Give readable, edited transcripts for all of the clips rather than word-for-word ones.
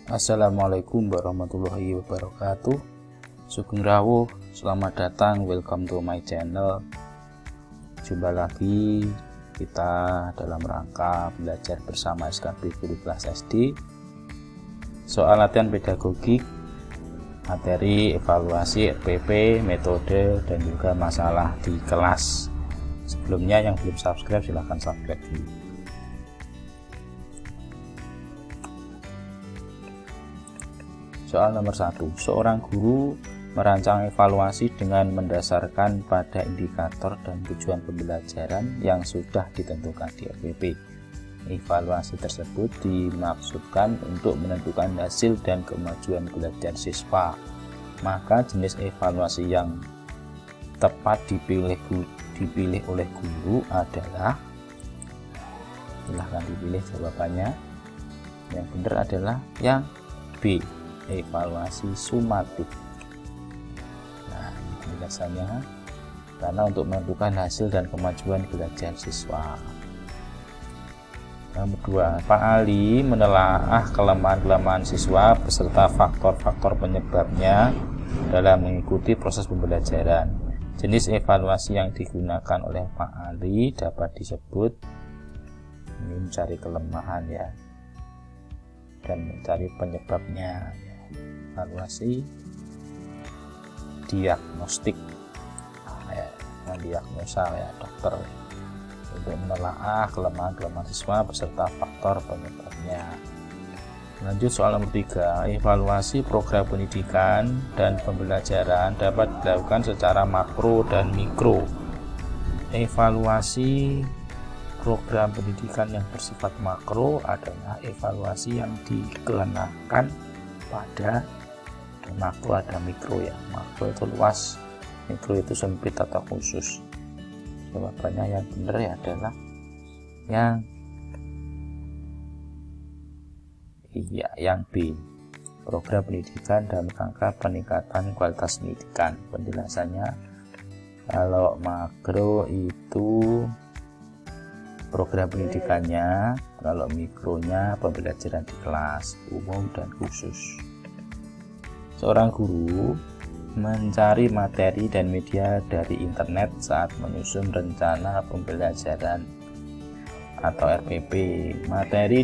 Assalamualaikum warahmatullahi wabarakatuh. Sugeng rawuh, selamat datang, welcome to my channel. Jumpa lagi kita dalam rangka belajar bersama SKB Guru Kelas SD. Soal latihan pedagogik, materi evaluasi RPP, metode, dan juga masalah di kelas. Sebelumnya yang belum subscribe silahkan subscribe dulu. Soal nomor 1. Seorang guru merancang evaluasi dengan mendasarkan pada indikator dan tujuan pembelajaran yang sudah ditentukan di RPP. Evaluasi tersebut dimaksudkan untuk menentukan hasil dan kemajuan belajar siswa. Maka jenis evaluasi yang tepat dipilih oleh guru adalah, silahkan dipilih jawabannya. Yang benar adalah yang B, evaluasi sumatif. Nah, ini penjelasannya, karena untuk menentukan hasil dan kemajuan belajar siswa. Nomor 2, Pak Ali menelaah kelemahan-kelemahan siswa beserta faktor-faktor penyebabnya dalam mengikuti proses pembelajaran. Jenis evaluasi yang digunakan oleh Pak Ali dapat disebut, ini mencari kelemahan ya, dan mencari penyebabnya. Evaluasi diagnostik, mendiagnosa ya, dokter, untuk menelaah kelemahan-kelemahan siswa beserta faktor penyebabnya. Lanjut soal nomor 3, evaluasi program pendidikan dan pembelajaran dapat dilakukan secara makro dan mikro. Evaluasi program pendidikan yang bersifat makro adalah evaluasi yang dikenakan pada makro, ada mikro ya. Makro itu luas, mikro itu sempit atau khusus. Jawabannya yang benar ya adalah yang B, program pendidikan dalam rangka peningkatan kualitas pendidikan. Penjelasannya, kalau makro itu program pendidikannya, kalau mikronya pembelajaran di kelas umum dan khusus. Seorang guru mencari materi dan media dari internet saat menyusun rencana pembelajaran atau RPP. Materi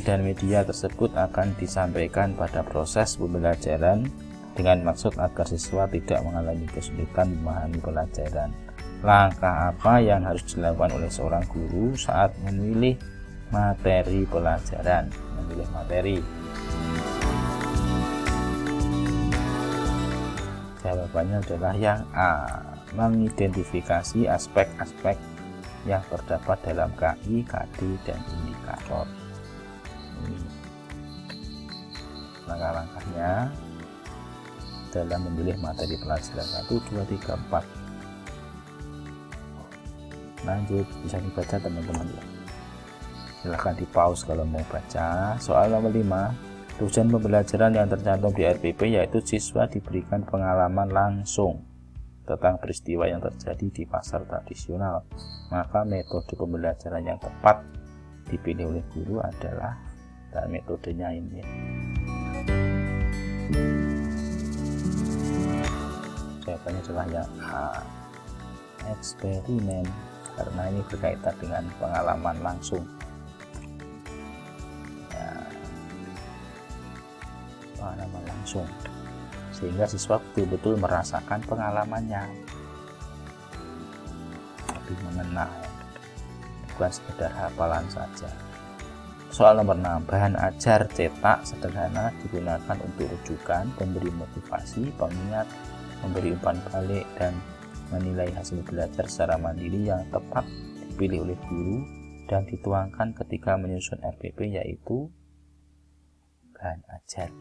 dan media tersebut akan disampaikan pada proses pembelajaran dengan maksud agar siswa tidak mengalami kesulitan memahami pelajaran. Langkah apa yang harus dilakukan oleh seorang guru saat memilih materi pelajaran? Memilih materi. Jawabannya adalah yang A, mengidentifikasi aspek-aspek yang terdapat dalam KI, KD, dan indikator. Ini langkah-langkahnya dalam memilih materi pelajaran 1, 2, 3, 4. Lanjut, bisa dibaca teman-teman ya. Silahkan di pause kalau mau baca. Soal nomor 5, tujuan pembelajaran yang tercantum di RPP yaitu siswa diberikan pengalaman langsung tentang peristiwa yang terjadi di pasar tradisional. Maka metode pembelajaran yang tepat dipilih oleh guru adalah, dan metodenya ini. Jawabannya adalah yang A, eksperimen, karena ini berkaitan dengan pengalaman langsung. Pengalaman langsung, sehingga siswa betul-betul merasakan pengalamannya, lebih mengenal, bukan sekedar hafalan saja. Soal nomor 6, bahan ajar cetak sederhana digunakan untuk rujukan, memberi motivasi, pengingat, memberi umpan balik, dan menilai hasil belajar secara mandiri. Yang tepat dipilih oleh guru dan dituangkan ketika menyusun RPP yaitu bahan ajar,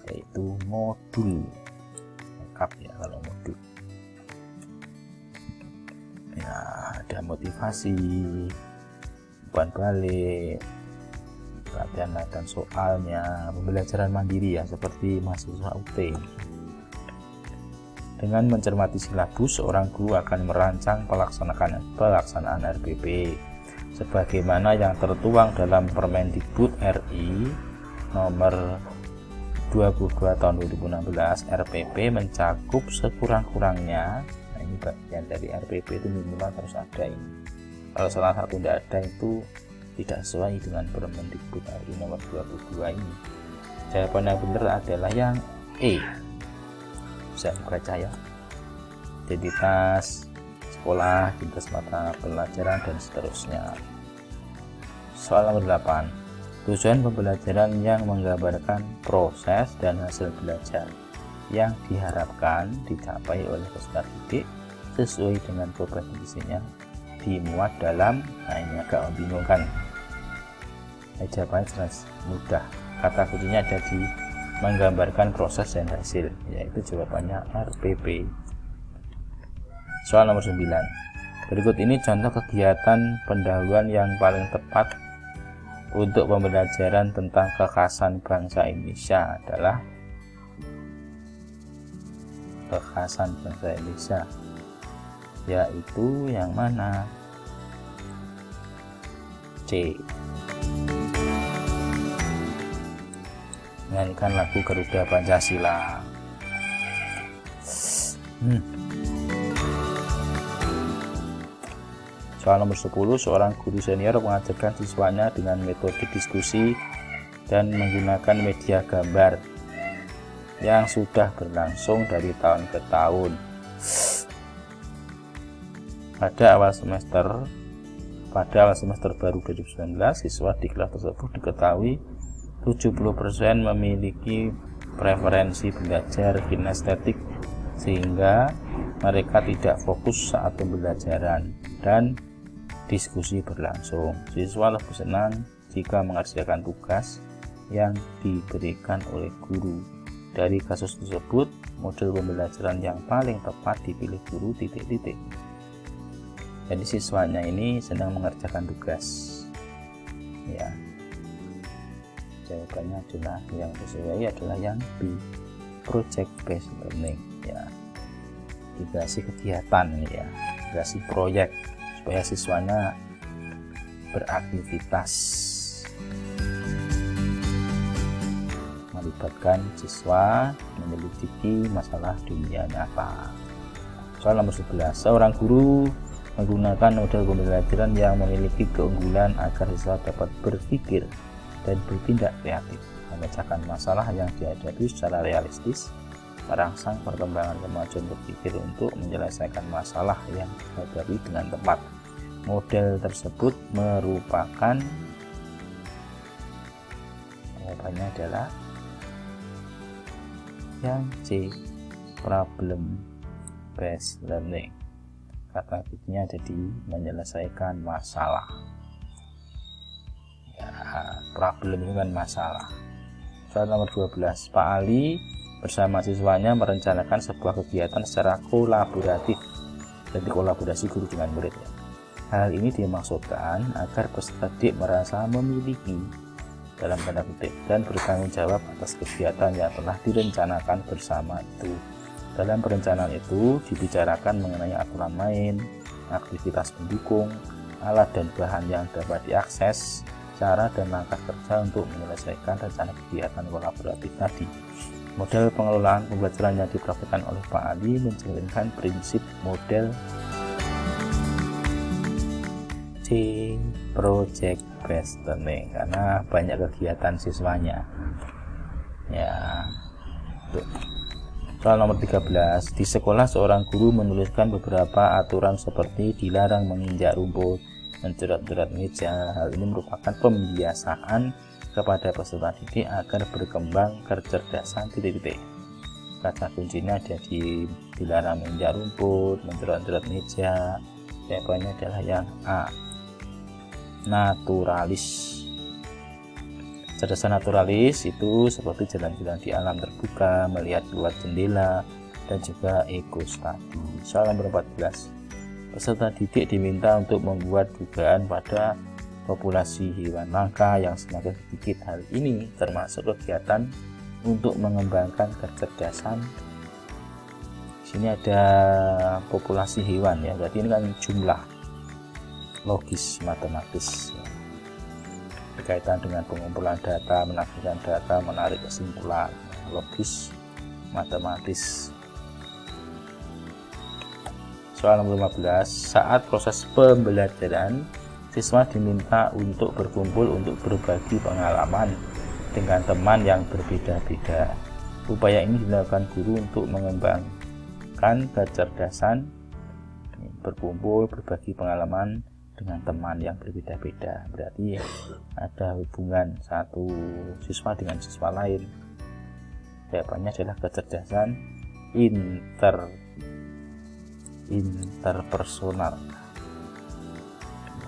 yaitu modul lengkap ya. Kalau modul ya ada motivasi, umpan balik, latihan soalnya, pembelajaran mandiri ya, seperti mahasiswa UT. Dengan mencermati silabus, seorang guru akan merancang pelaksanaan RPP. sebagaimana yang tertuang dalam Permendikbud RI nomor 22 tahun 2016. RPP mencakup sekurang-kurangnya, nah ini bagian dari RPP itu minimal harus ada ini. Kalau salah satu tidak ada itu tidak sesuai dengan Permendikbud RI nomor 22 ini. Jawaban yang benar adalah yang E. Bisa dibaca ya. Identitas sekolah, identitas mata pelajaran, dan seterusnya. Soal nomor 8. Tujuan pembelajaran yang menggambarkan proses dan hasil belajar yang diharapkan dicapai oleh peserta didik sesuai dengan kompetensinya dimuat dalam, nah ini agak membingungkan. Jawabannya jelas mudah. Kata kuncinya ada di menggambarkan proses dan hasil, yaitu jawabannya RPP. Soal nomor 9. Berikut ini contoh kegiatan pendahuluan yang paling tepat untuk pembelajaran tentang kekhasan bangsa Indonesia adalah kekhasan bangsa Indonesia, yaitu yang mana? C. Menyanyikan lagu Garuda Pancasila. Soal nomor 10. Seorang guru senior mengajarkan siswanya dengan metode diskusi dan menggunakan media gambar yang sudah berlangsung dari tahun ke tahun. Pada awal semester baru 2019, siswa di kelas tersebut diketahui 70% memiliki preferensi belajar kinestetik sehingga mereka tidak fokus saat pembelajaran dan diskusi berlangsung. Siswa lebih senang jika mengerjakan tugas yang diberikan oleh guru. Dari kasus tersebut, model pembelajaran yang paling tepat dipilih guru ... Jadi siswanya ini senang mengerjakan tugas. Ya. Jawabannya adalah yang sesuai adalah yang B, project based learning, ya. Dikasih kegiatan ya, dikasih proyek supaya siswanya beraktivitas, melibatkan siswa menyelidiki masalah dunia nyata. Soal nomor 11. Seorang guru menggunakan model pembelajaran yang memiliki keunggulan agar siswa dapat berpikir dan bertindak kreatif, memecahkan masalah yang dihadapi secara realistis, merangsang perkembangan kemajuan berpikir untuk menyelesaikan masalah yang dihadapi dengan tepat. Model tersebut merupakan, jawabannya adalah yang C, problem based learning. Kata kuncinya ada di menyelesaikan masalah. Ya, problem itu kan masalah. Soal nomor 12. Pak Ali bersama siswanya merencanakan sebuah kegiatan secara kolaboratif. Jadi kolaborasi guru dengan murid ya. Hal ini dimaksudkan agar peserta didik merasa memiliki dalam tanda kutip dan bertanggung jawab atas kegiatan yang telah direncanakan bersama itu. Dalam perencanaan itu dibicarakan mengenai aturan main, aktivitas pendukung, alat dan bahan yang dapat diakses, cara dan langkah kerja untuk menyelesaikan rencana kegiatan kolaboratif tadi. Model pengelolaan pembelajaran yang dipraktikkan oleh Pak Ali menjalankan prinsip model C, project based learning, karena banyak kegiatan siswanya. Ya. Soal nomor 13. Di sekolah seorang guru menuliskan beberapa aturan seperti dilarang menginjak rumput, mencoret-coret meja. Hal ini merupakan pembiasaan kepada peserta didik agar berkembang kecerdasan ... Kata kuncinya ada di dilarang menginjak rumput, mencoret-coret meja. Jawabannya adalah yang A, naturalis. Kecerdasan naturalis itu seperti jalan-jalan di alam terbuka, melihat keluar jendela, dan juga ego study. Soal nomor 14. Peserta didik diminta untuk membuat dugaan pada populasi hewan langka yang semakin sedikit. Hal ini termasuk kegiatan untuk mengembangkan kecerdasan. Di sini ada populasi hewan ya, berarti ini kan jumlah. logis matematis berkaitan dengan pengumpulan data, menafsirkan data, menarik kesimpulan, logis matematis. Soal nomor 15, saat proses pembelajaran siswa diminta untuk berkumpul untuk berbagi pengalaman dengan teman yang berbeda-beda. Upaya ini dilakukan guru untuk mengembangkan kecerdasan berkumpul berbagi pengalaman dengan teman yang berbeda-beda. Berarti ada hubungan satu siswa dengan siswa lain. Jawabannya adalah kecerdasan interpersonal.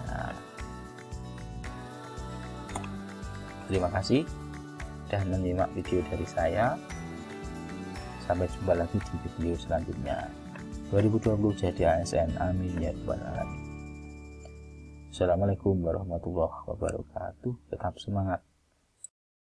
Nah, terima kasih sudah menyimak video dari saya. Sampai jumpa lagi di video selanjutnya. 2020 jadi ASN, amin ya rabbal alamin. Assalamualaikum warahmatullahi wabarakatuh. Tetap semangat.